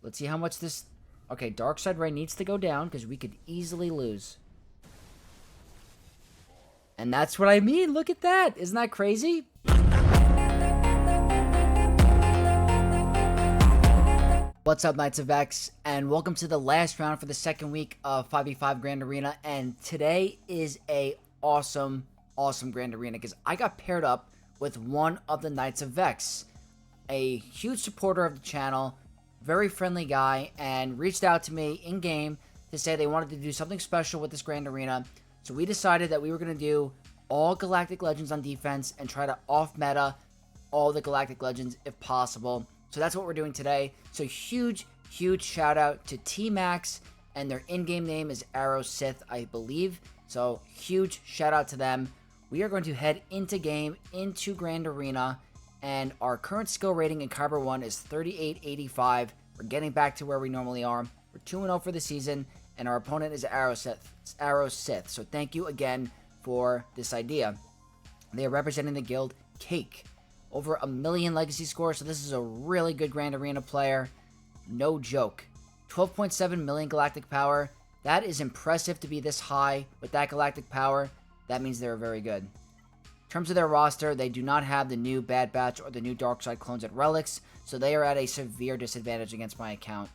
Let's see how much this... Okay, Darkside Ray needs to go down because we could easily lose. And that's what I mean. Look at that. Isn't that crazy? What's up, Knights of X, and welcome to the last round for the second week of 5v5 Grand Arena. And today is a awesome Grand Arena because I got paired up with one of the Knights of Vex, a huge supporter of the channel, very friendly guy, and reached out to me in-game to say they wanted to do something special with this Grand Arena. So we decided that we were going to do all Galactic Legends on defense and try to off-meta all the Galactic Legends if possible. So that's what we're doing today. So huge shout out to T-Max, and their in-game name is Arrow Sith, I believe. So huge shout out to them. We are going to head into game, into Grand Arena, and our current skill rating in Kyber 1 is 3885. We're getting back to where we normally are. We're 2-0 for the season, and our opponent is Arrow Sith. So thank you again for this idea. They are representing the guild Cake. Over 1 million legacy scores, so this is a really good Grand Arena player. No joke. 12.7 million galactic power. That is impressive to be this high with that galactic power. That means they're very good. In terms of their roster, they do not have the new Bad Batch or the new Darkside clones at Relics, so they are at a severe disadvantage against my account.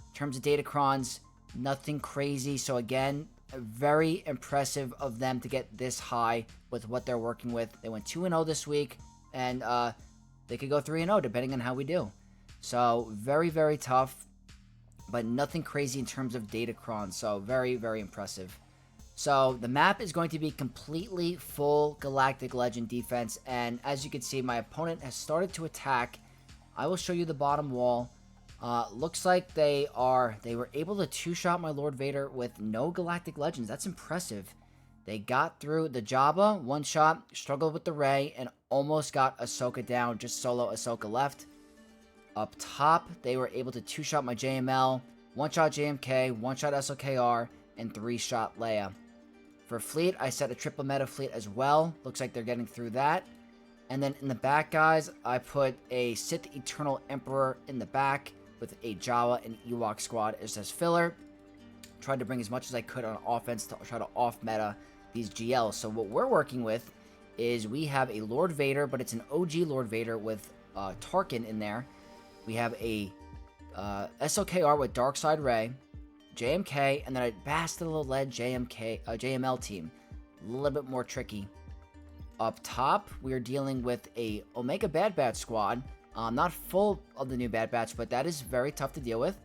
In terms of Datacrons, nothing crazy, so again, very impressive of them to get this high with what they're working with. They went 2-0 this week, and they could go 3-0 depending on how we do. So very tough, but nothing crazy in terms of Datacron, so very impressive. So the map is going to be completely full Galactic Legend defense, and as you can see, my opponent has started to attack. I will show you the bottom wall. Looks like they were able to two-shot my Lord Vader with no Galactic Legends. That's impressive. They got through the Jabba, one shot, struggled with the Rey, and almost got Ahsoka down, just solo Ahsoka left. Up top, they were able to two-shot my JML, one-shot JMK, one-shot SLKR, and three-shot Leia. For fleet, I set a triple meta fleet as well. Looks like they're getting through that. And then in the back, guys, I put a Sith Eternal Emperor in the back with a Jawa and Ewok squad as filler. Tried to bring as much as I could on offense to try to off-meta these GLs. So what we're working with is we have a Lord Vader, but it's an OG Lord Vader with Tarkin in there. We have a SLKR with Darkside Ray, JMK, and then a Bastila-led JML team. A little bit more tricky. Up top, we are dealing with a Omega Bad Batch squad. Not full of the new Bad Batch, but that is very tough to deal with.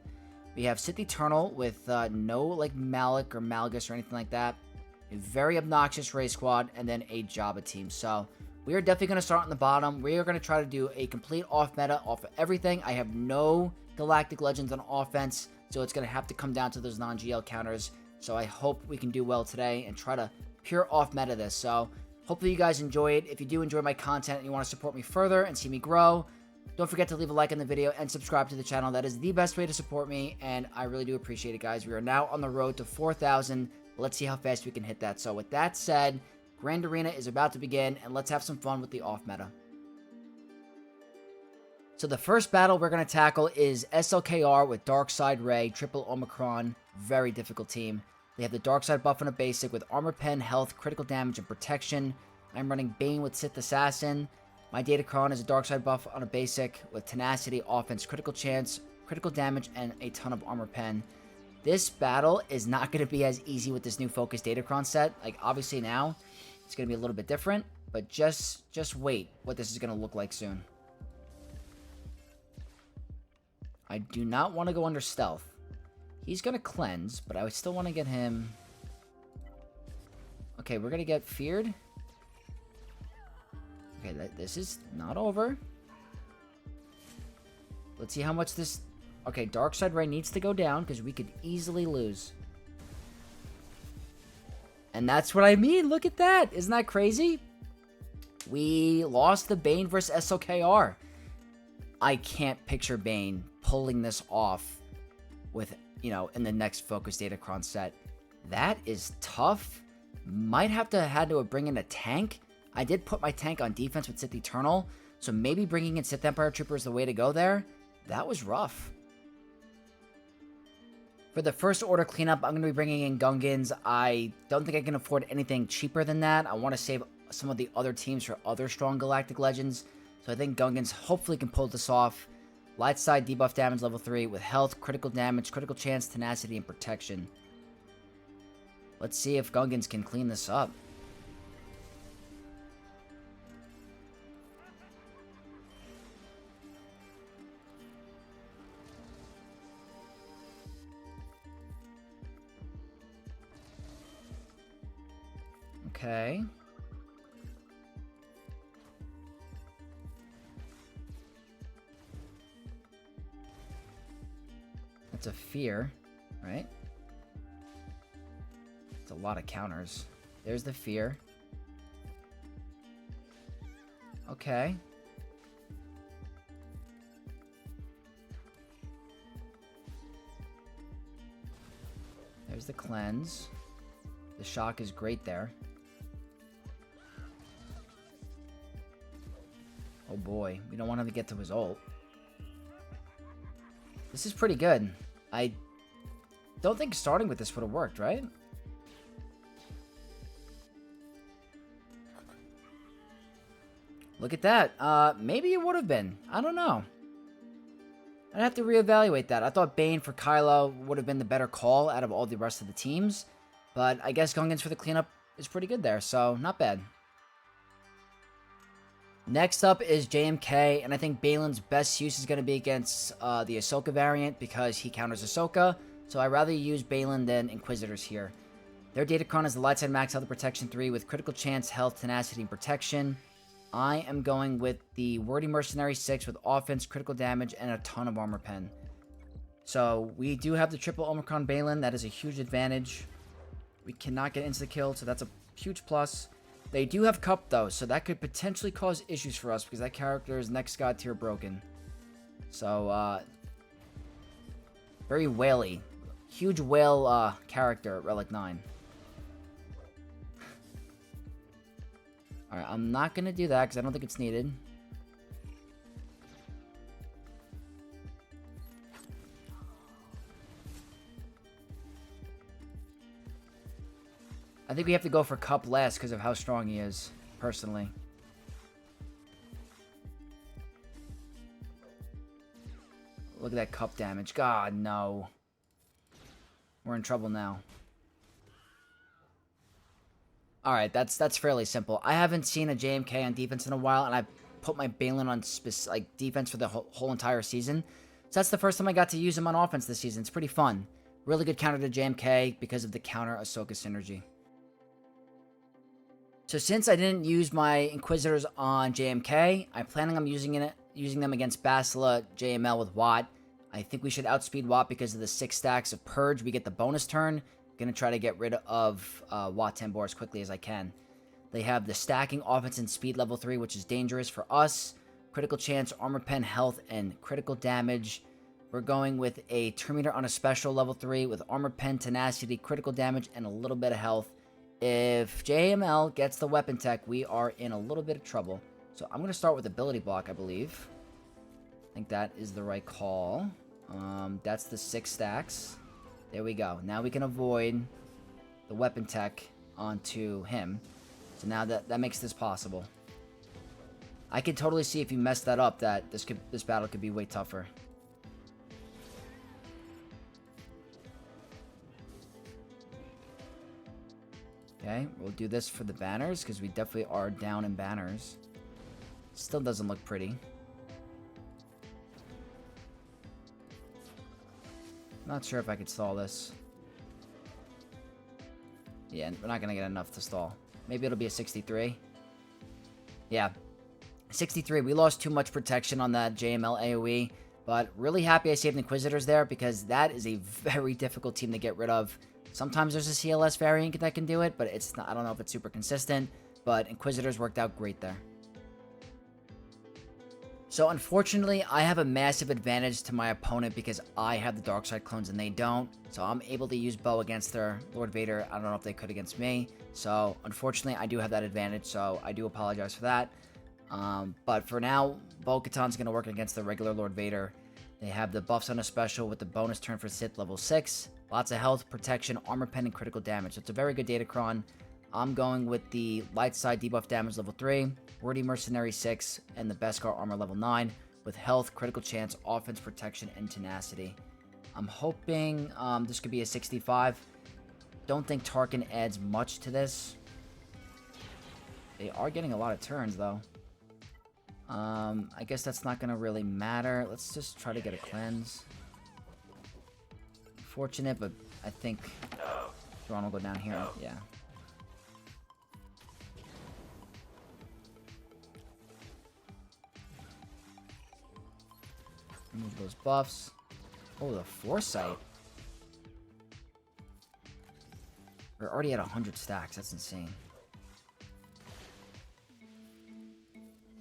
We have Sith Eternal with no like Malik or Malgus or anything like that. A very obnoxious Ray squad, and then a Jabba team. So we are definitely going to start on the bottom. We are going to try to do a complete off-meta off of everything. I have no Galactic Legends on offense, so it's going to have to come down to those non-GL counters. So I hope we can do well today and try to pure off-meta this. So hopefully you guys enjoy it. If you do enjoy my content and you want to support me further and see me grow, don't forget to leave a like on the video and subscribe to the channel. That is the best way to support me, and I really do appreciate it, guys. We are now on the road to 4,000. Let's see how fast we can hit that. So with that said, Grand Arena is about to begin, and let's have some fun with the off-meta. So the first battle we're going to tackle is SLKR with Darkside Ray, Triple Omicron. Very difficult team. They have the Darkside buff on a basic with Armor Pen, Health, Critical Damage, and Protection. I'm running Bane with Sith Assassin. My Datacron is a Darkside buff on a basic with Tenacity, Offense, Critical Chance, Critical Damage, and a ton of Armor Pen. This battle is not going to be as easy with this new Focus Datacron set. Like, obviously now, it's going to be a little bit different, but just wait what this is going to look like soon. I do not want to go under stealth. He's going to cleanse, but I would still want to get him... Okay, we're going to get feared. Okay, this is not over. Let's see how much this... Okay, Darkside Ray needs to go down because we could easily lose. And that's what I mean. Look at that. Isn't that crazy? We lost the Bane versus SLKR. I can't picture Bane pulling this off with, you know, in the next Focus Datacron set. That is tough. Might have to bring in a tank. I did put my tank on defense with Sith Eternal, so maybe bringing in Sith Empire Trooper is the way to go there. That was rough. For the First Order cleanup, I'm going to be bringing in Gungans. I don't think I can afford anything cheaper than that. I want to save some of the other teams for other strong Galactic Legends. So I think Gungans hopefully can pull this off. Light side debuff damage level 3 with health, critical damage, critical chance, tenacity, and protection. Let's see if Gungans can clean this up. Okay. That's a fear, right? It's a lot of counters. There's the fear. Okay. There's the cleanse. The shock is great there. Oh boy, we don't want him to get to his ult. This is pretty good. I don't think starting with this would have worked, right? Look at that. Maybe it would have been. I don't know. I'd have to reevaluate that. I thought Bane for Kylo would have been the better call out of all the rest of the teams. But I guess Gungans for the cleanup is pretty good there, so not bad. Next up is JMK, and I think Baylan's best use is going to be against the Ahsoka variant because he counters Ahsoka, so I'd rather use Baylan than Inquisitors here. Their Datacron is the light side max health protection 3 with critical chance, health, tenacity, and protection. I am going with the Wordy Mercenary 6 with offense, critical damage, and a ton of armor pen. So we do have the triple Omicron Baylan. That is a huge advantage. We cannot get insta-kill, so that's a huge plus. They do have Cup, though, so that could potentially cause issues for us because that character is next god tier broken. So, very whaley. Huge whale character at Relic 9. Alright, I'm not going to do that because I don't think it's needed. I think we have to go for Cup last because of how strong he is, personally. Look at that Cup damage. God, no. We're in trouble now. Alright, that's fairly simple. I haven't seen a JMK on defense in a while, and I put my Baylan on defense for the whole entire season. So that's the first time I got to use him on offense this season. It's pretty fun. Really good counter to JMK because of the counter Ahsoka synergy. So since I didn't use my Inquisitors on JMK, I'm planning on using them against Bastila JML with Watt. I think we should outspeed Watt because of the 6 stacks of Purge. We get the bonus turn. I'm going to try to get rid of Watt Tambor as quickly as I can. They have the stacking offense and speed level 3, which is dangerous for us. Critical chance, armor pen, health, and critical damage. We're going with a Terminator on a special level 3 with armor pen, tenacity, critical damage, and a little bit of health. If JML gets the weapon tech, we are in a little bit of trouble. So I'm going to start with ability block, I believe. I think that is the right call. That's the 6 stacks. There we go. Now we can avoid the weapon tech onto him. So now that makes this possible. I can totally see if you mess that up that this battle could be way tougher. Okay, we'll do this for the banners because we definitely are down in banners. Still doesn't look pretty. Not sure if I could stall this. Yeah, we're not going to get enough to stall. Maybe it'll be a 63. Yeah, 63. We lost too much protection on that JML AoE, but really happy I saved Inquisitors there because that is a very difficult team to get rid of. Sometimes there's a CLS variant that can do it, but it's not, I don't know if it's super consistent, but Inquisitors worked out great there. So unfortunately, I have a massive advantage to my opponent because I have the dark side clones and they don't. So I'm able to use Bo against their Lord Vader. I don't know if they could against me. So unfortunately, I do have that advantage. So I do apologize for that. But for now, Bo Katan's going to work against the regular Lord Vader. They have the buffs on a special with the bonus turn for Sith level 6. Lots of health, protection, armor pen, and critical damage. So it's a very good Datacron. I'm going with the light side debuff damage level 3, Wordy Mercenary 6, and the Beskar armor level 9 with health, critical chance, offense, protection, and tenacity. I'm hoping this could be a 65. Don't think Tarkin adds much to this. They are getting a lot of turns, though. I guess that's not going to really matter. Let's just try to get a cleanse. Fortunate, but I think Thrawn will go down here. Yeah. Remove those buffs. Oh, the Foresight. We're already at 100 stacks. That's insane.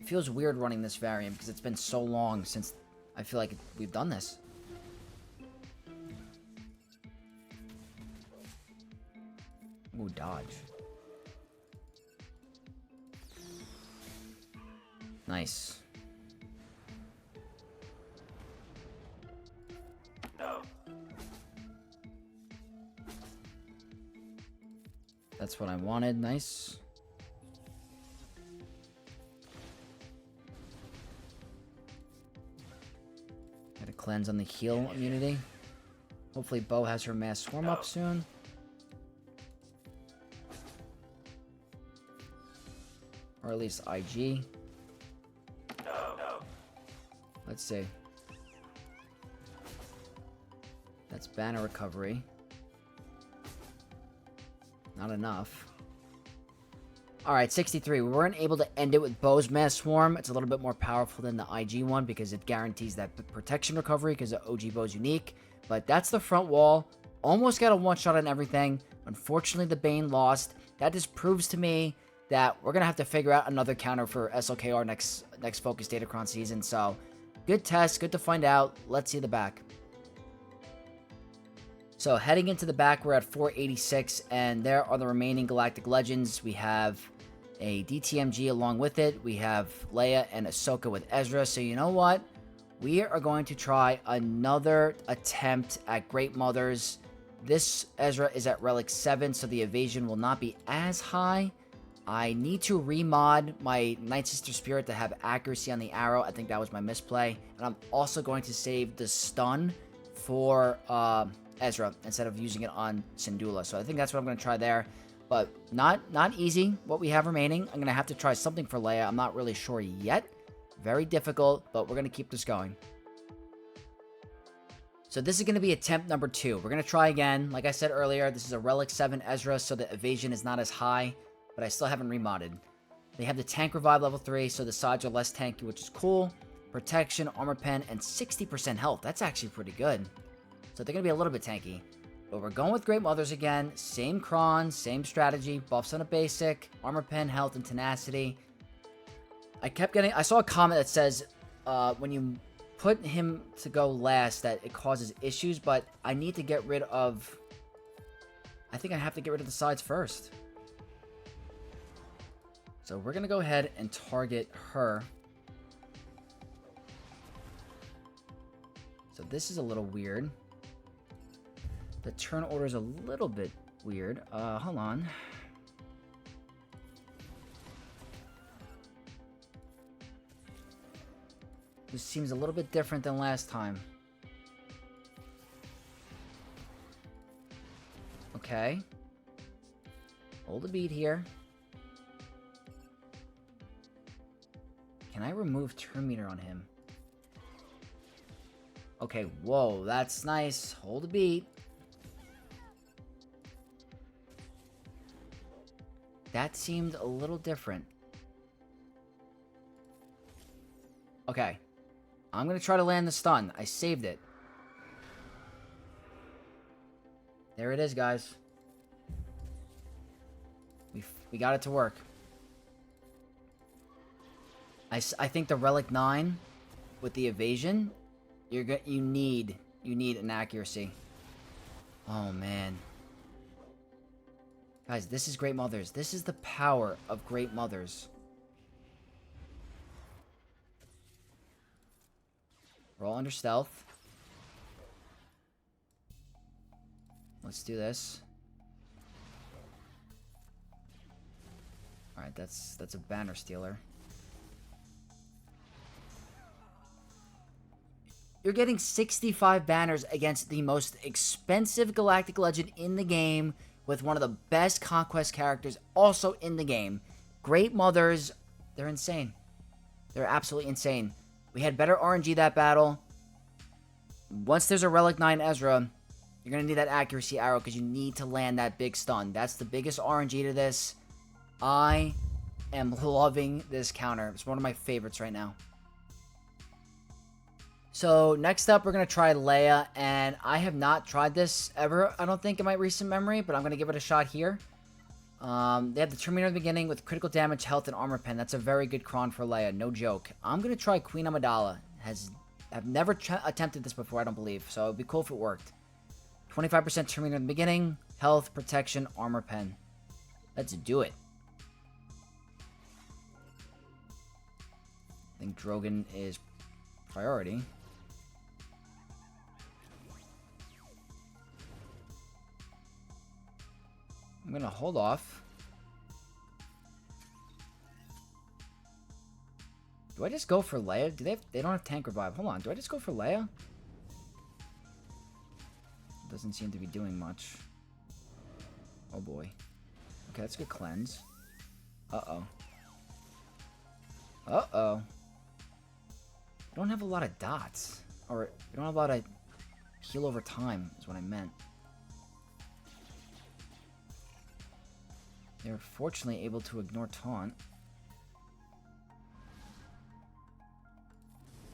It feels weird running this variant because it's been so long since I feel like we've done this. Ooh, dodge. Nice. That's what I wanted. Nice. Got a cleanse on the heal immunity. Hopefully Bo has her mass swarm up soon. Or at least IG. Let's see. That's banner recovery. Not enough. Alright, 63. We weren't able to end it with Bo's Mass Swarm. It's a little bit more powerful than the IG one because it guarantees that protection recovery because the OG Bo's unique. But that's the front wall. Almost got a one-shot on everything. Unfortunately, the Bane lost. That just proves to me that we're going to have to figure out another counter for SLKR next Focus Datacron season. So, good test. Good to find out. Let's see the back. So, heading into the back, we're at 486, and there are the remaining Galactic Legends. We have a DTMG along with it. We have Leia and Ahsoka with Ezra. So, you know what? We are going to try another attempt at Great Mothers. This Ezra is at Relic 7, so the evasion will not be as high. I need to remod my Night Sister Spirit to have accuracy on the arrow. I think that was my misplay. And I'm also going to save the stun for Ezra instead of using it on Syndulla. So I think that's what I'm going to try there. But not easy what we have remaining. I'm going to have to try something for Leia. I'm not really sure yet. Very difficult, but we're going to keep this going. So this is going to be attempt number 2. We're going to try again. Like I said earlier, this is a Relic 7 Ezra, so the evasion is not as high, but I still haven't remodded. They have the Tank Revive level 3, so the sides are less tanky, which is cool. Protection, Armor Pen, and 60% health. That's actually pretty good. So they're going to be a little bit tanky. But we're going with Great Mothers again. Same cron, same strategy. Buffs on a basic. Armor Pen, health, and tenacity. I saw a comment that says when you put him to go last that it causes issues, but I need to get rid of... I think I have to get rid of the sides first. So we're going to go ahead and target her. So this is a little weird. The turn order is a little bit weird. Hold on. This seems a little bit different than last time. Okay. Hold a beat here. Can I remove turn meter on him? Okay, whoa, that's nice. Hold a beat. That seemed a little different. Okay. I'm going to try to land the stun. I saved it. There it is, guys. We got it to work. I think the Relic 9 with the evasion, you need an accuracy. Oh, man. Guys, this is Great Mothers. This is the power of Great Mothers. We're all under stealth. let's do this. Alright, that's a banner stealer. You're getting 65 banners against the most expensive Galactic Legend in the game, with one of the best Conquest characters also in the game. Great Mothers. They're insane. They're absolutely insane. We had better RNG that battle. Once there's a Relic 9 Ezra, you're going to need that accuracy arrow because you need to land that big stun. That's the biggest RNG to this. I am loving this counter. It's one of my favorites right now. So next up, we're going to try Leia, and I have not tried this ever, I don't think, in my recent memory, but I'm going to give it a shot here. They have the Terminator in the beginning with critical damage, health, and armor pen. That's a very good cron for Leia, no joke. I'm going to try Queen Amidala. I've never attempted this before, I don't believe, so it'd be cool if it worked. 25% Terminator in the beginning, health, protection, armor pen. Let's do it. I think Drogon is priority. I'm going to hold off. Do I just go for Leia? They don't have tank revive. Hold on. Do I just go for Leia? Doesn't seem to be doing much. Oh boy. Okay, that's a good cleanse. Uh-oh. Uh-oh. I don't have a lot of dots. Or, I don't have a lot of heal over time, is what I meant. They're fortunately able to ignore taunt.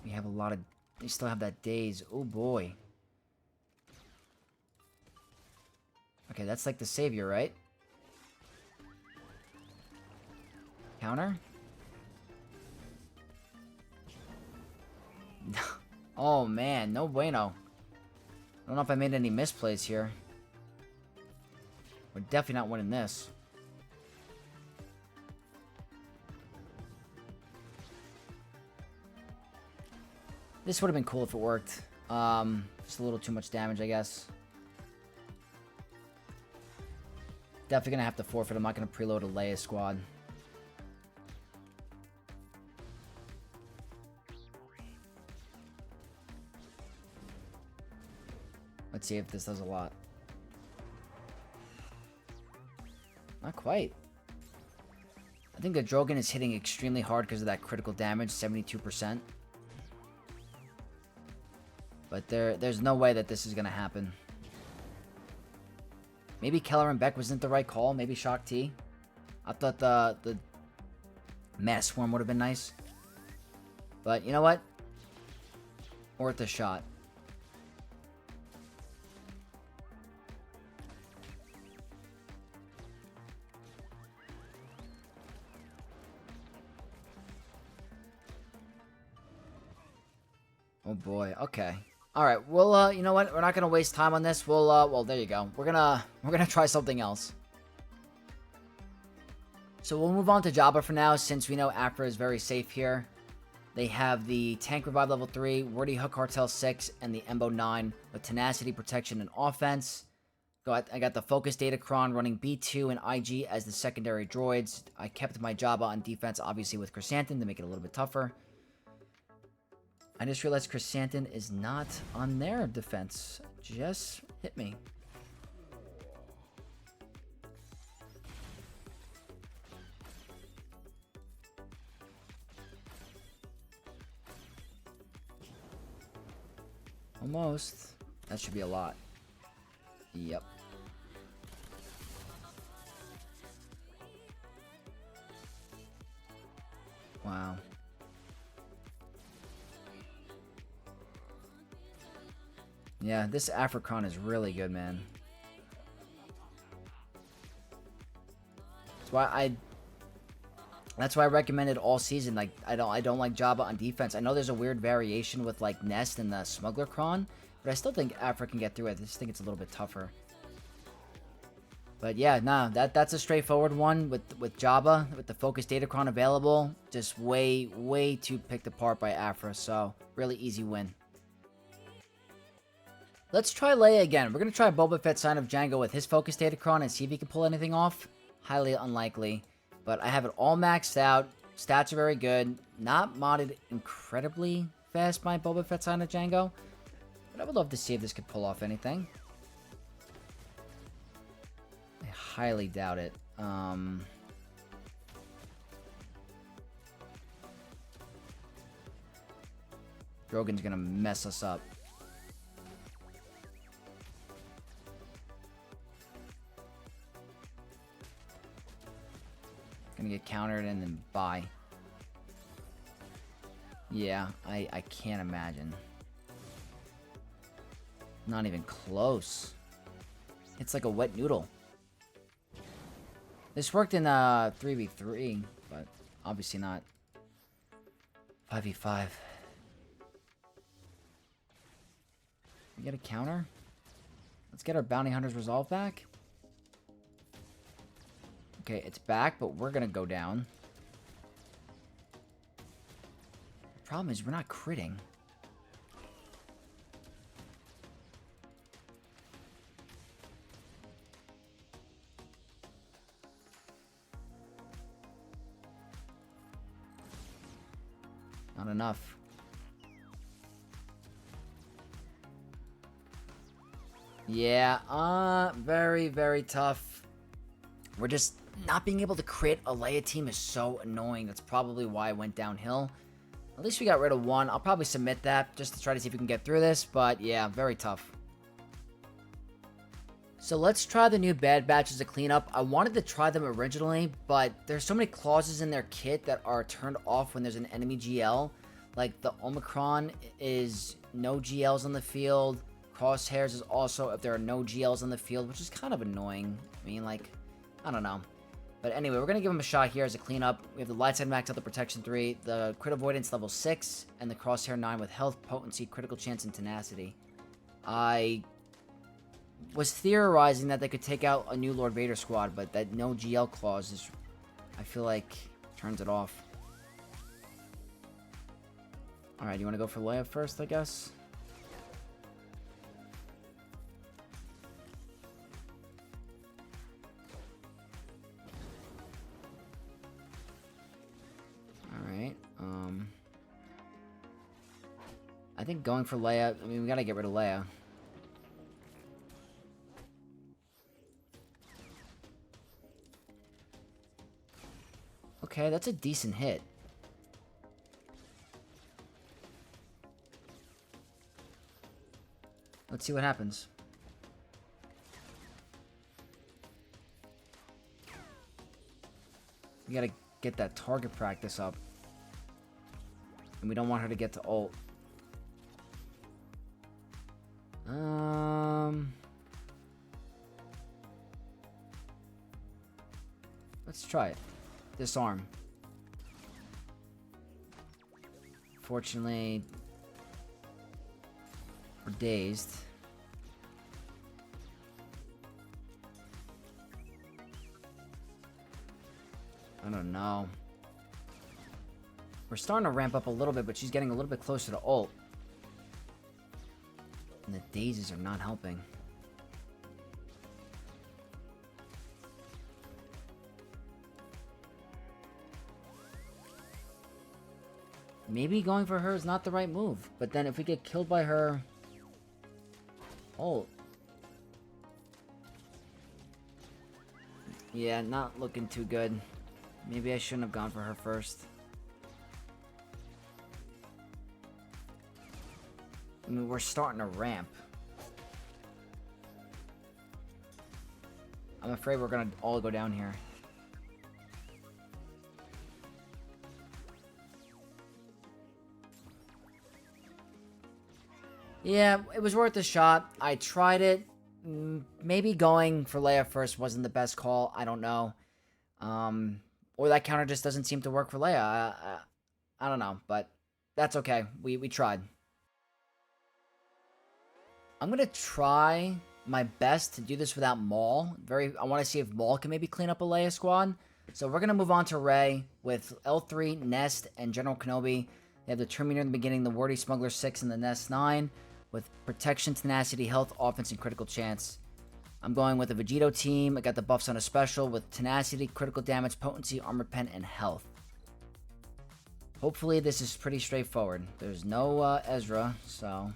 We have a lot of... They still have that daze. Oh boy. Okay, that's like the savior, right? Counter? Oh man, no bueno. I don't know if I made any misplays here. We're definitely not winning this. This would have been cool if it worked. Just a little too much damage, I guess. Definitely gonna have to forfeit. I'm not gonna preload a Leia squad. Let's see if this does a lot. Not quite. I think the Drogon is hitting extremely hard because of that critical damage, 72%. But there's no way that this is going to happen. Maybe Keller and Beck wasn't the right call. Maybe Shock T. I thought the Mass Swarm would have been nice. But you know what? Worth a shot. Oh boy. Okay. All right. Well, you know what? We're not gonna waste time on this. Well, there you go. We're gonna try something else. So we'll move on to Jabba for now, since we know Aphra is very safe here. They have the Tank Revive level 3, Wordy Hook Cartel 6, and the Embo 9 with Tenacity, Protection, and Offense. I got the Focus Datacron running B2 and IG as the secondary droids. I kept my Jabba on defense, obviously, with Chrysanthemum to make it a little bit tougher. I just realized Chrysanthemum is not on their defense. Just hit me. Almost. That should be a lot. Yep. Wow. Yeah, this Africron is really good, man. That's why I recommended all season. Like, I don't like Jabba on defense. I know there's a weird variation with like Nest and the Smuggler Cron, but I still think Aphra can get through it. I just think it's a little bit tougher. But yeah, nah, that's a straightforward one with Jabba, with the Focus Datacron available. Just way too picked apart by Aphra, so really easy win. Let's try Leia again. We're going to try Boba Fett Sign of Django with his Focus Datacron and see if he can pull anything off. Highly unlikely. But I have it all maxed out. Stats are very good. Not modded incredibly fast by Boba Fett Sign of Django. But I would love to see if this could pull off anything. I highly doubt it. Drogon's going to mess us up. Gonna get countered and then bye. Yeah, I can't imagine. Not even close. It's like a wet noodle. This worked in 3v3, but obviously not 5v5. We get a counter. Let's get our bounty hunter's resolve back. Okay, it's back, but we're gonna go down. The problem is we're not critting. Not enough. Yeah, very, very tough. We're just not being able to crit a Leia team is so annoying. That's probably why I went downhill. At least we got rid of one. I'll probably submit that just to try to see if we can get through this. But yeah, very tough. So let's try the new Bad Batch as a cleanup. I wanted to try them originally, but there's so many clauses in their kit that are turned off when there's an enemy GL. Like the Omicron is no GLs on the field. Crosshairs is also if there are no GLs on the field, which is kind of annoying. I mean, like, I don't know. But anyway, we're going to give him a shot here as a cleanup. We have the light side max out, the protection 3, the crit avoidance level 6, and the crosshair 9 with health, potency, critical chance, and tenacity. I was theorizing that they could take out a new Lord Vader squad, but that no GL clause is, I feel like, turns it off. Alright, you want to go for Leia first, I guess? I think going for Leia, I mean, we gotta get rid of Leia. Okay, that's a decent hit. Let's see what happens. We gotta get that target practice up. And we don't want her to get to ult. Let's try it. Disarm. Fortunately, we're dazed. I don't know. We're starting to ramp up a little bit, but she's getting a little bit closer to ult. And the dazes are not helping. Maybe going for her is not the right move. But then if we get killed by her... ult. Yeah, not looking too good. Maybe I shouldn't have gone for her first. I mean, we're starting to ramp. I'm afraid we're gonna all go down here. Yeah, it was worth a shot. I tried it. Maybe going for Leia first wasn't the best call. I don't know. Or that counter just doesn't seem to work for Leia. I don't know, but that's okay. We tried. I'm going to try my best to do this without Maul. I want to see if Maul can maybe clean up a Leia squad. So we're going to move on to Rey with L3, Nest, and General Kenobi. They have the Terminator in the beginning, the Wordy Smuggler 6, and the Nest 9. with protection, tenacity, health, offense, and critical chance. I'm going with a Vegito team. I got the buffs on a special with tenacity, critical damage, potency, armor pen, and health. Hopefully this is pretty straightforward. There's no Ezra, so...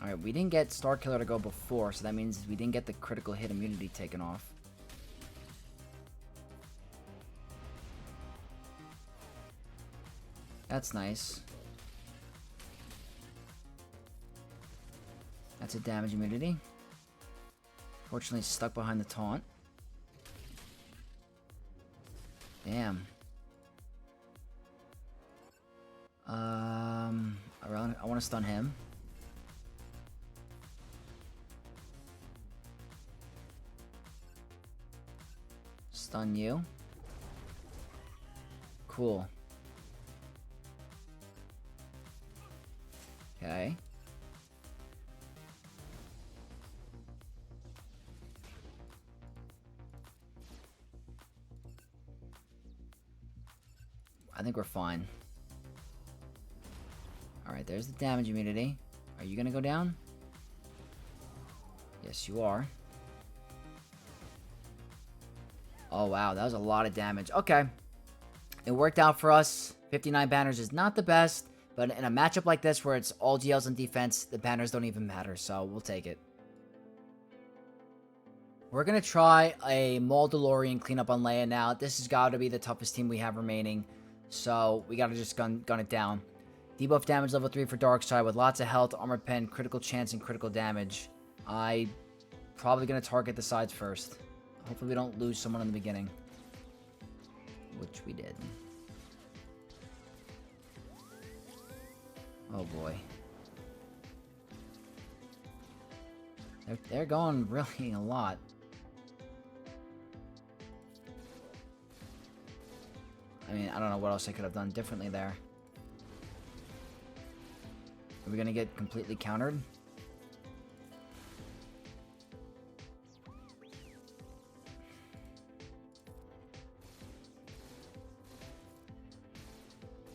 Alright, we didn't get Starkiller to go before, so that means we didn't get the critical hit immunity taken off. That's nice. That's a damage immunity. Fortunately, stuck behind the taunt. Damn. I want to stun him. Stun you. Cool. Okay. I think we're fine. Alright, there's the damage immunity. Are you gonna go down? Yes, you are. Oh, wow. That was a lot of damage. Okay. It worked out for us. 59 banners is not the best, but in a matchup like this where it's all GLs and defense, the banners don't even matter, so we'll take it. We're going to try a Maul DeLorean cleanup on Leia now. This has got to be the toughest team we have remaining, so we got to just gun it down. Debuff damage level 3 for Darkseid with lots of health, armor pen, critical chance, and critical damage. I'm probably going to target the sides first. Hopefully we don't lose someone in the beginning. Which we did. Oh boy. They're going really a lot. I mean, I don't know what else I could have done differently there. Are we gonna get completely countered?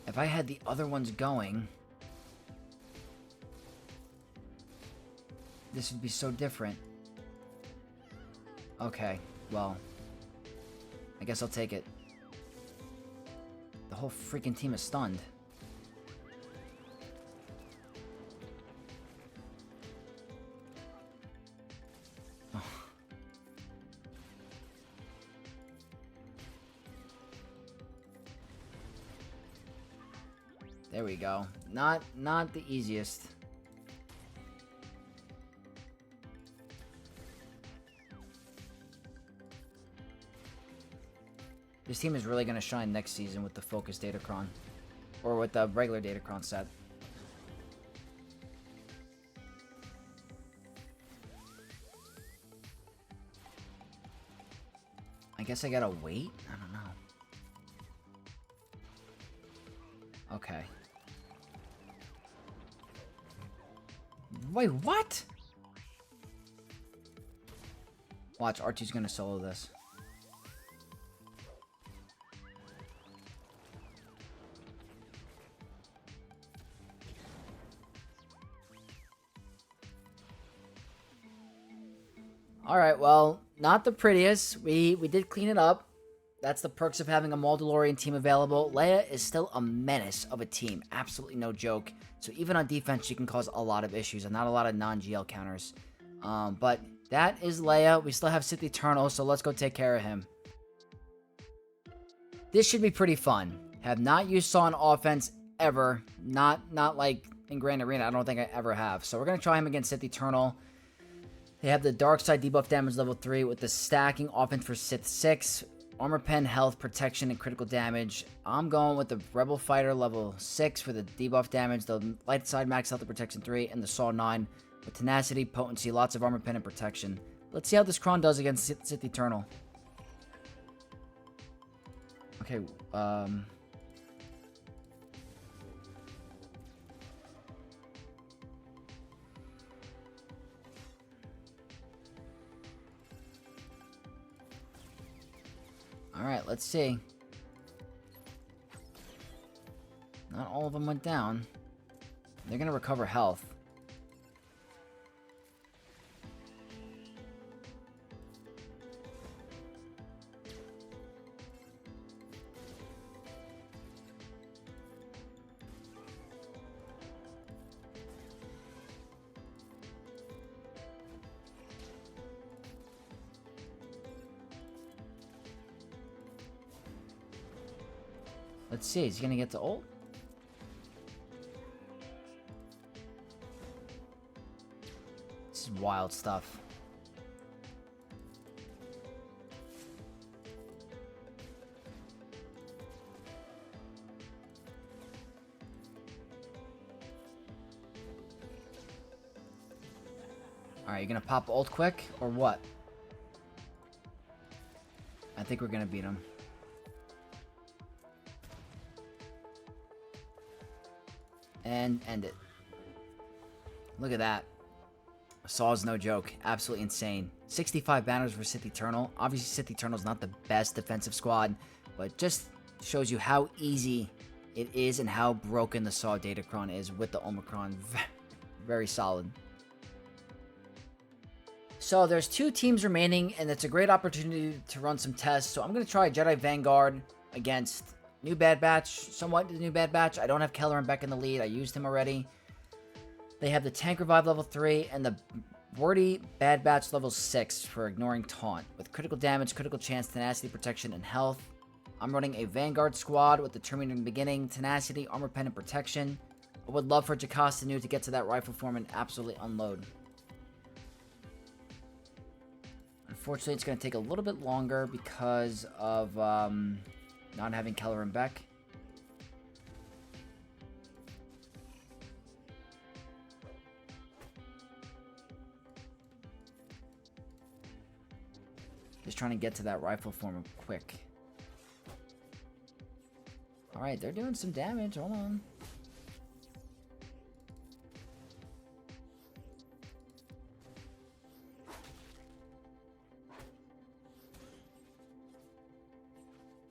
If I had the other ones going, this would be so different. Okay, well, I guess I'll take it. The whole freaking team is stunned. Oh. There we go. Not the easiest. This team is really going to shine next season with the Focus Datacron. Or with the regular Datacron set. I guess I gotta wait? I don't know. Okay. Wait, what? Watch, R2's gonna solo this. Alright, well, not the prettiest. We did clean it up. That's the perks of having a Maul DeLorean team available. Leia is still a menace of a team. Absolutely no joke. So even on defense, she can cause a lot of issues and not a lot of non-GL counters. But that is Leia. We still have Sith Eternal, so let's go take care of him. This should be pretty fun. Have not used Saw on offense ever. Not like in Grand Arena. I don't think I ever have. So we're going to try him against Sith Eternal. They have the Darkseid debuff damage level 3 with the stacking offense for Sith 6. Armor pen, health, protection, and critical damage. I'm going with the Rebel Fighter level 6 for the debuff damage. The light side max health and protection 3. And the Saw 9 with tenacity, potency, lots of armor pen, and protection. Let's see how this Kron does against Sith Eternal. Okay, Alright, let's see. all of them went down. They're gonna recover health. Let's see, is he gonna get to ult? This is wild stuff. Alright, you gonna pop ult quick, or what? I think we're gonna beat him. And end it. Look at that. Saw's no joke. Absolutely insane. 65 banners for Sith Eternal. Obviously, Sith Eternal's not the best defensive squad, but just shows you how easy it is and how broken the Saw Datacron is with the Omicron. Very solid. So there's 2 teams remaining, and it's a great opportunity to run some tests. So I'm going to try Jedi Vanguard against New Bad Batch, somewhat the New Bad Batch. I don't have Keller and Beck in the lead. I used him already. They have the Tank Revive level 3 and the Wordy Bad Batch level 6 for ignoring Taunt. With critical damage, critical chance, tenacity, protection, and health. I'm running a Vanguard squad with determined in the beginning, tenacity, armor pen, and protection. I would love for Jocasta New to get to that rifle form and absolutely unload. Unfortunately, it's going to take a little bit longer because of not having Keller and Beck. Just trying to get to that rifle form quick. Alright, they're doing some damage. Hold on.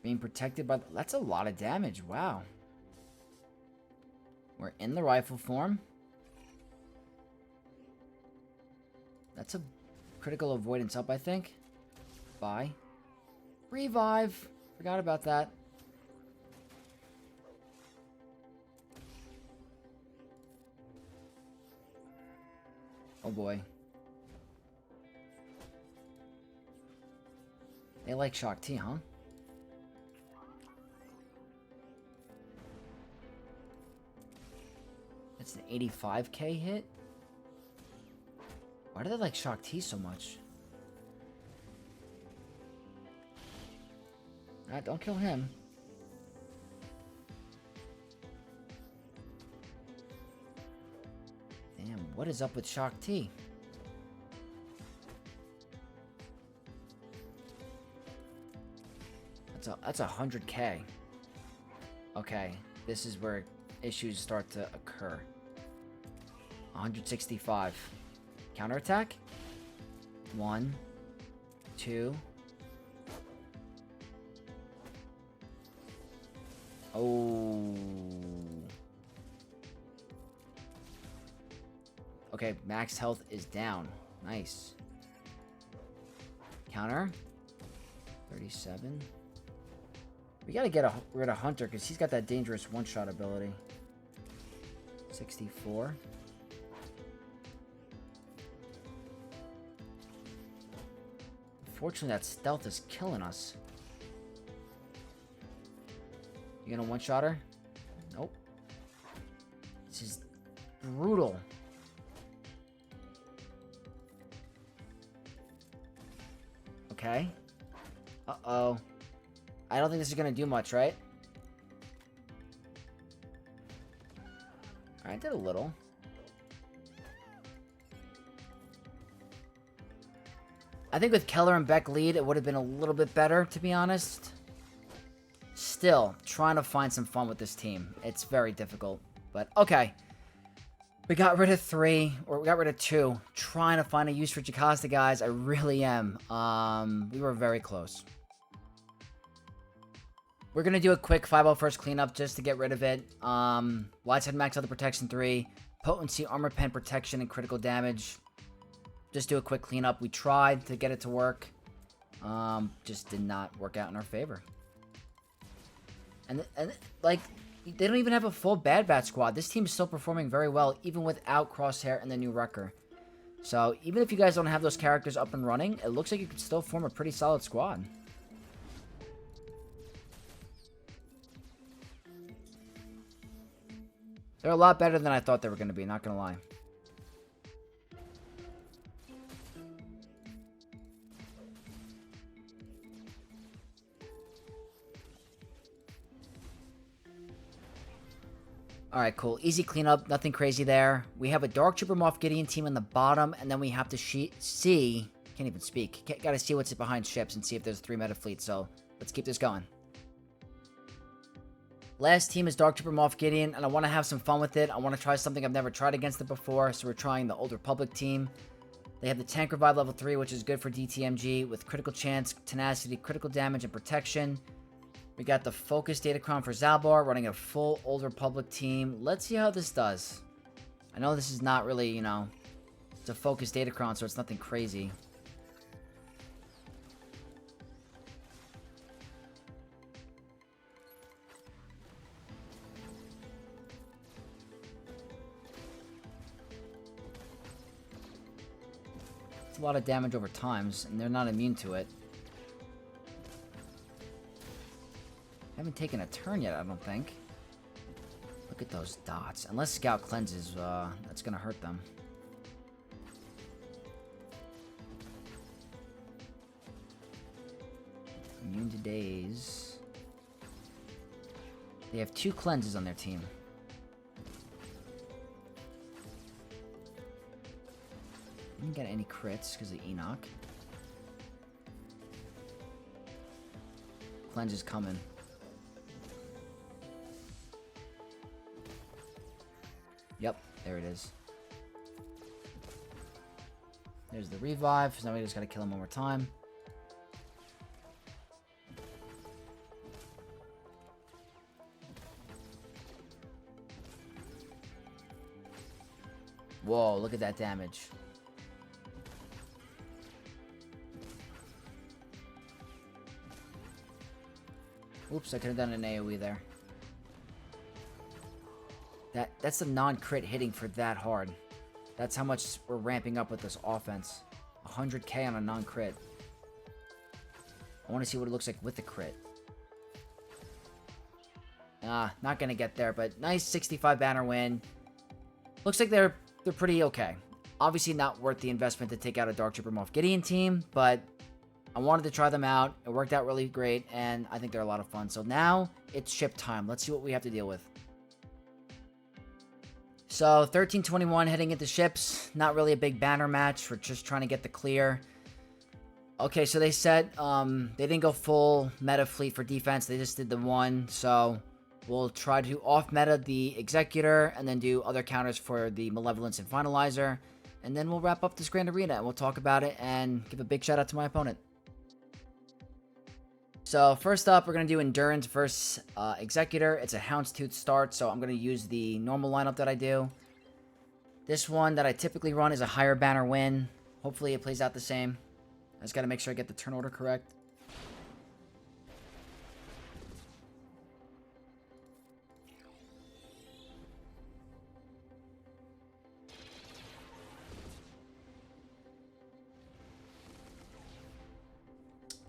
Being protected by... That's a lot of damage. Wow. We're in the rifle form. That's a critical avoidance up, I think. Bye. Revive. Forgot about that. Oh boy. They like Shock T, huh? That's an 85k hit? Why do they like Shock T so much? Alright, don't kill him. Damn, what is up with Shock T? That's 100k. Okay, this is where issues start to occur. 165. Counterattack? 1, 2. Oh. Okay, max health is down. Nice. Counter. 37. We gotta get rid of Hunter because he's got that dangerous one-shot ability. 64. Unfortunately, that stealth is killing us. You gonna one-shot her? Nope. This is brutal. Okay. Uh-oh. I don't think this is gonna do much, right? I did a little. I think with Keller and Beck lead, it would have been a little bit better, to be honest. Still, trying to find some fun with this team. It's very difficult. But, okay. We got rid of 3, or we got rid of 2. Trying to find a use for Jocasta, guys. I really am. We were very close. We're going to do a quick 501st cleanup just to get rid of it. Wideside max other protection 3. Potency, armor pen protection, and critical damage. Just do a quick cleanup. We tried to get it to work. Just did not work out in our favor. And like, they don't even have a full Bad Batch squad. This team is still performing very well, even without Crosshair and the new Wrecker. So, even if you guys don't have those characters up and running, it looks like you could still form a pretty solid squad. They're a lot better than I thought they were going to be, not going to lie. Alright, cool. Easy cleanup. Nothing crazy there. We have a Dark Trooper Moff Gideon team in the bottom, and then we have to see... Can't even speak. Gotta see what's behind ships and see if there's 3 meta fleets, so let's keep this going. Last team is Dark Trooper Moff Gideon, and I want to have some fun with it. I want to try something I've never tried against it before, so we're trying the Old Republic team. They have the Tank Revive level 3, which is good for DTMG, with critical chance, tenacity, critical damage, and protection. We got the Focus Datacron for Zalbar, running a full Old Republic team. Let's see how this does. I know this is not really, you know, it's a Focus Datacron, so it's nothing crazy. It's a lot of damage over times, and they're not immune to it. Haven't taken a turn yet, I don't think. Look at those dots. Unless Scout cleanses, that's gonna hurt them. Immune to daze. They have 2 cleanses on their team. Didn't get any crits because of Enoch. Cleanse is coming. Yep, there it is. There's the revive, so now we just gotta kill him one more time. Whoa, look at that damage. Oops, I could have done an AoE there. That's the non-crit hitting for that hard. That's how much we're ramping up with this offense. 100k on a non-crit. I want to see what it looks like with the crit. Not gonna get there, but nice 65 banner win. Looks like they're pretty okay. Obviously not worth the investment to take out a Dark Trooper Moff Gideon team, but I wanted to try them out. It worked out really great, and I think they're a lot of fun. So now it's ship time. Let's see what we have to deal with. So 1321 heading into ships. Not really a big banner match. We're just trying to get the clear. Okay, so they said they didn't go full meta fleet for defense. They just did the one. So we'll try to off-meta the Executor and then do other counters for the Malevolence and Finalizer. And then we'll wrap up this Grand Arena and we'll talk about it and give a big shout out to my opponent. So first up, we're going to do Endurance versus Executor. It's a Houndstooth start, so I'm going to use the normal lineup that I do. This one that I typically run is a higher banner win. Hopefully it plays out the same. I just got to make sure I get the turn order correct.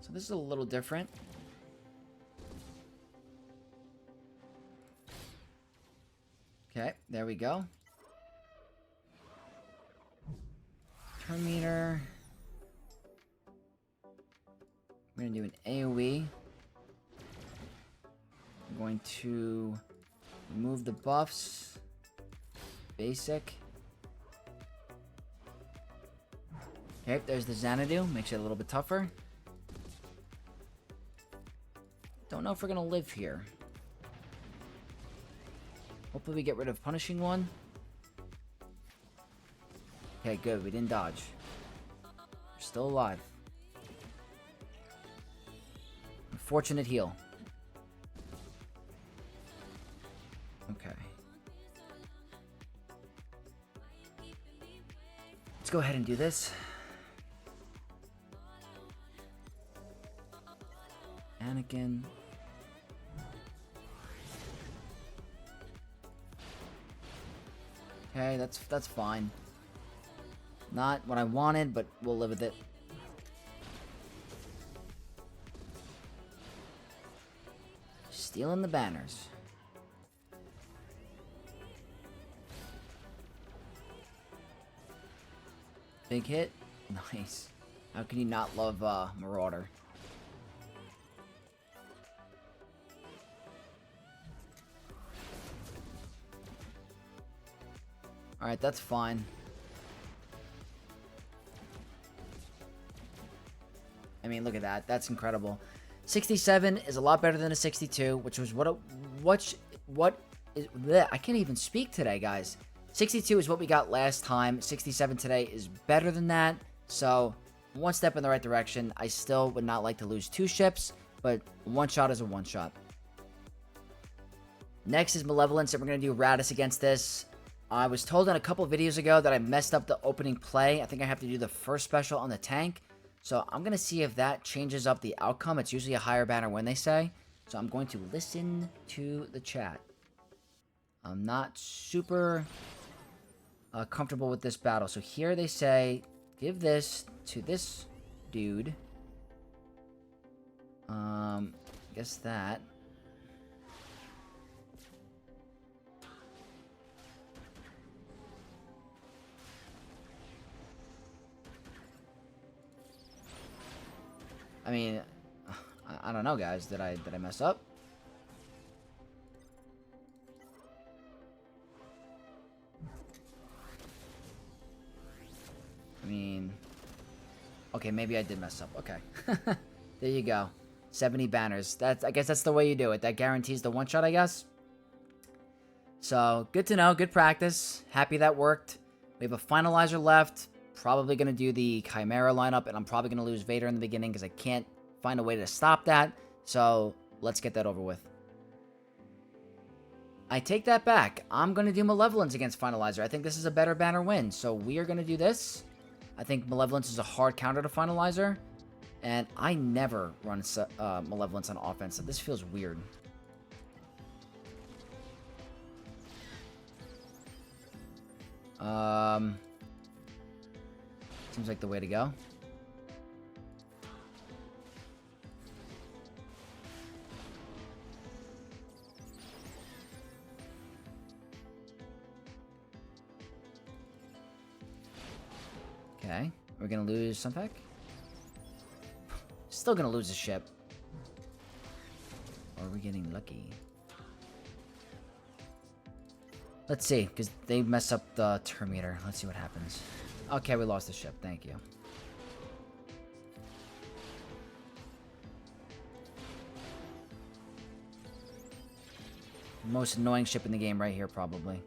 So this is a little different. Okay, there we go. Turn meter. We're going to do an AoE. I'm going to remove the buffs. Basic. Okay, there's the Xanadu. Makes it a little bit tougher. Don't know if we're going to live here. Hopefully we get rid of Punishing One. Okay, good. We didn't dodge. We're still alive. Unfortunate heal. Okay. Let's go ahead and do this. Anakin. Okay, that's fine. Not what I wanted, but we'll live with it. Stealing the banners. Big hit. Nice. How can you not love Marauder? Alright, that's fine. I mean, look at that. That's incredible. 67 is a lot better than a 62, which was I can't even speak today, guys. 62 is what we got last time. 67 today is better than that. So, one step in the right direction. I still would not like to lose 2 ships, but one shot is a one shot. Next is Malevolence, and we're going to do Raddus against this. I was told in a couple videos ago that I messed up the opening play. I think I have to do the first special on the tank. So I'm going to see if that changes up the outcome. It's usually a higher banner win, they say. So I'm going to listen to the chat. I'm not super comfortable with this battle. So here they say, give this to this dude. Guess that. I mean, I don't know, guys. Did I mess up? I mean, okay, maybe I did mess up. Okay, there you go. 70 banners. I guess that's the way you do it. That guarantees the one shot, I guess. So good to know. Good practice. Happy that worked. We have a finalizer left. Probably going to do the Chimera lineup, and I'm probably going to lose Vader in the beginning because I can't find a way to stop that. So, let's get that over with. I take that back. I'm going to do Malevolence against Finalizer. I think this is a better banner win. So, we are going to do this. I think Malevolence is a hard counter to Finalizer. And I never run Malevolence on offense, so this feels weird. Seems like the way to go. Okay, we're gonna lose Sunpack. Still gonna lose the ship. Or are we getting lucky? Let's see, because they messed up the Terminator. Let's see what happens. Okay, we lost the ship. Thank you. Most annoying ship in the game right here, probably.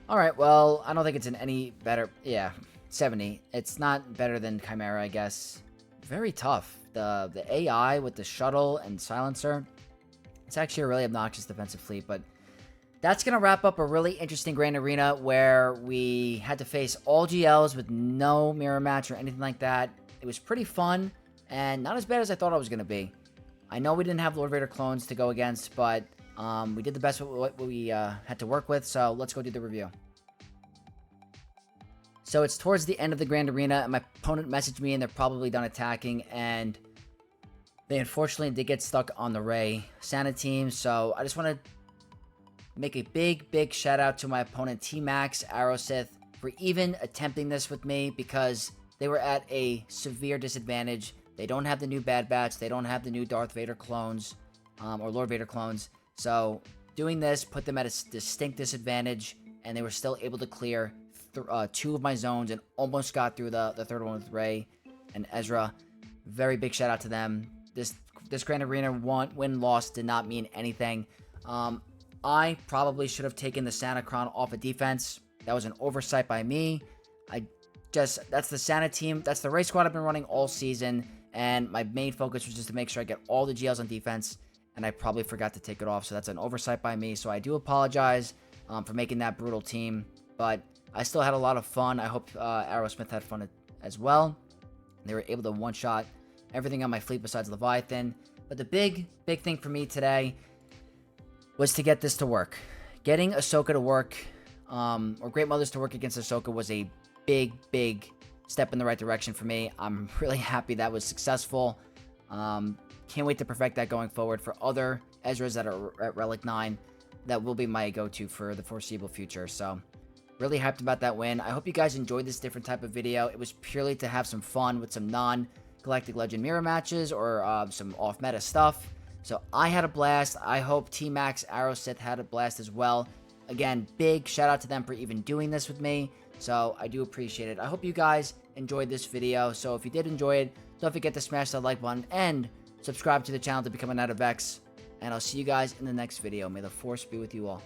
Alright, well, I don't think it's in any better... Yeah, 70. It's not better than Chimera, I guess. Very tough. The AI with the shuttle and silencer. It's actually a really obnoxious defensive fleet, but... That's going to wrap up a really interesting Grand Arena where we had to face all GLs with no mirror match or anything like that. It was pretty fun and not as bad as I thought it was going to be. I know we didn't have Lord Vader clones to go against, but we did the best with what we had to work with, so let's go do the review. So it's towards the end of the Grand Arena, and my opponent messaged me, and they're probably done attacking, and they unfortunately did get stuck on the Rey Santa team, so I just want to make a big shout out to my opponent T-Max Aerosith for even attempting this with me because they were at a severe disadvantage. They don't have the new Bad Batch. They don't have the new Darth Vader clones or Lord Vader clones. So doing this put them at a distinct disadvantage, and they were still able to clear 2 of my zones and almost got through the third one with Rey and Ezra. Very big shout out to them. This Grand Arena win-loss did not mean anything. I probably should have taken the Santa Crown off of defense. That was an oversight by me. That's the Santa team. That's the race squad I've been running all season. and my main focus was just to make sure I get all the GLs on defense, and I probably forgot to take it off, so that's an oversight by me. So I do apologize for making that brutal team, but I still had a lot of fun. I hope Aerosmith had fun as well. They were able to one-shot everything on my fleet besides Leviathan. But the big thing for me today was to get this to work. Getting Ahsoka to work, or Great Mothers to work against Ahsoka, was a big step in the right direction for me. I'm really happy that was successful. Can't wait to perfect that going forward for other Ezras that are at Relic 9. That will be my go-to for the foreseeable future. So really hyped about that win. I hope you guys enjoyed this different type of video. It was purely to have some fun with some non-Galactic Legend mirror matches or some off-meta stuff. So I had a blast. I hope T-Max Arrow Sith had a blast as well. Again, big shout out to them for even doing this with me. So I do appreciate it. I hope you guys enjoyed this video. So if you did enjoy it, don't forget to smash that like button and subscribe to the channel to become an Out of X. And I'll see you guys in the next video. May the Force be with you all.